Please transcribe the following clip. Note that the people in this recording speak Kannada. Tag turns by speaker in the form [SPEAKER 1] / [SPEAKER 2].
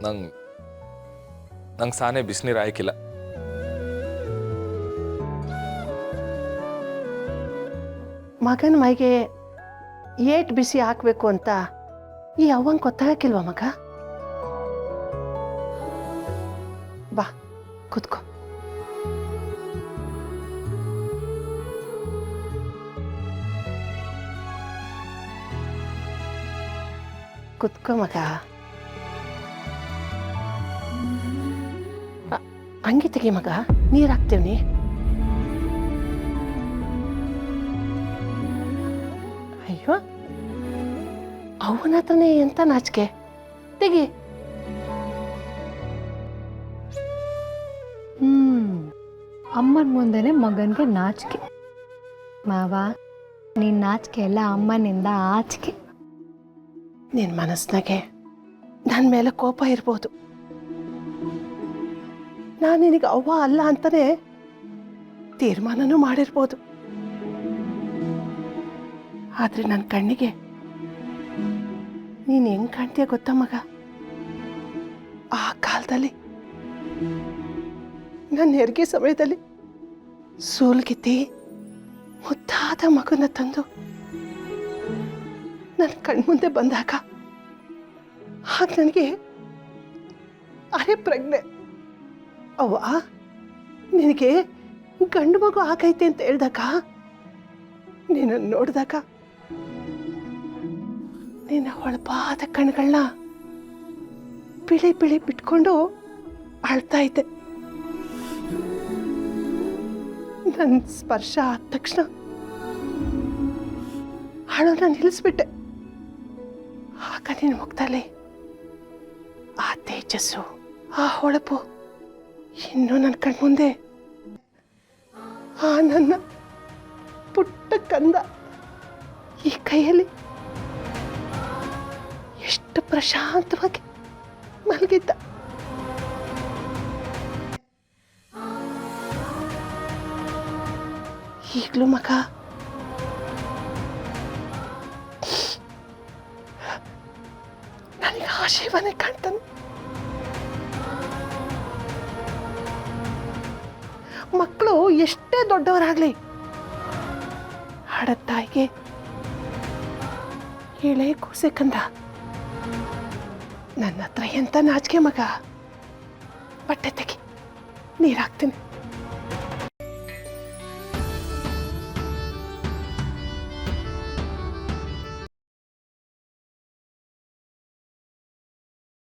[SPEAKER 1] ನಂಗೆ ಸಾನೆ ಬಿಸಿನೀರು ಆಯ್ಕಿಲ್ಲ.
[SPEAKER 2] ಮಗನ ಮೈಗೆ ಏಟ್ ಬಿಸಿ ಹಾಕಬೇಕು ಅಂತ ಈ ಅವ್ವಂಗೆ ಗೊತ್ತಾಗಿಲ್ವ ಮಗ? ಬಾ ಕೂತ್ಕೋ. ಕುತ್ಕೋ ಮಗ. ಹಂಗೆ ತೆಗಿ ಮಗ, ನೀರು ಹಾಕ್ತೇವ್ನಿ. ಅಯ್ಯೋ, ಅವನ ಹತ್ರನೇ ಎಂತ ನಾಚಿಕೆ. ತೆಗಿ.
[SPEAKER 3] ಅಮ್ಮನ ಮುಂದೆನೆ ಮಗನಿಗೆ ನಾಚಿಕೆ. ಮಾವ, ನಿನ್ನ ನಾಚಿಕೆ ಎಲ್ಲ ಅಮ್ಮನಿಂದ ಆಚಿಕೆ.
[SPEAKER 2] ನಿನ್ನ ಮನಸ್ಸಿನಾಗೆ ನನ್ನ ಮೇಲೆ ಕೋಪ ಇರ್ಬೋದು. ನಾನು ನಿನಗೆ ಅವ್ವ ಅಲ್ಲ ಅಂತಾನೆ ತೀರ್ಮಾನನೂ ಮಾಡಿರ್ಬೋದು. ಆದ್ರೆ ನನ್ನ ಕಣ್ಣಿಗೆ ನೀನು ಹೆಂಗ್ ಕಾಣ್ತೀಯ ಗೊತ್ತಾ ಮಗ? ಆ ಕಾಲದಲ್ಲಿ ನನ್ನ ಹೆರಿಗೆ ಸಮಯದಲ್ಲಿ ಸೂಲ್ಗಿತ್ತಿ ಮುದ್ದಾದ ಮಗುನ ತಂದು ನನ್ನ ಕಣ್ಮುಂದೆ ಬಂದಾಗ ಆಗ ನನಗೆ ಅರೆ ಪ್ರಜ್ಞೆ. ಅವ್ವ, ನಿನಗೆ ಗಂಡು ಮಗು ಆಗೈತೆ ಅಂತ ಹೇಳ್ದಾಗ, ನೀನನ್ನು ನೋಡಿದಾಗ ನಿನ್ನ ಹೊಳಪಾದ ಕಣ್ಗಳನ್ನ ಬಿಳಿ ಬಿಳಿ ಬಿಟ್ಕೊಂಡು ಅಳ್ತಾ ಇದ್ದೆ. ನನ್ನ ಸ್ಪರ್ಶ ಆದ ತಕ್ಷಣ ಅಳೋನ ನಿಲ್ಲಿಸ್ಬಿಟ್ಟೆ. ಆಗ ನಿನ್ನ ಮುಖದಲ್ಲಿ ಆ ತೇಜಸ್ಸು, ಆ ಹೊಳಪು ಇನ್ನೂ ನನ್ನ ಕಣ್ಮುಂದೆ. ಆ ನನ್ನ ಪುಟ್ಟ ಕಂದ ಈ ಕೈಯಲ್ಲಿ ಎಷ್ಟು ಪ್ರಶಾಂತವಾಗಿ ಮಲಗಿದ್ದ. ಈಗಲೂ ಮಗ ನನಗೆ ಆ ಶಿವನೇ ಕಾಣ್ತಾನೆ. ಮಕ್ಕಳು ಎಷ್ಟೇ ದೊಡ್ಡವರಾಗ್ಲಿ ಹಾಡದ ತಾಯಿಗೆ ಎಳೆ ಕೂಸೆ ಕಂದ. ನನ್ನ ಹತ್ರ ಎಂತ ನಾಚಿಕೆ ಮಗ. ಬಟ್ಟೆ ತೆಗಿ, ನೀರಾಕ್ತೀನಿ.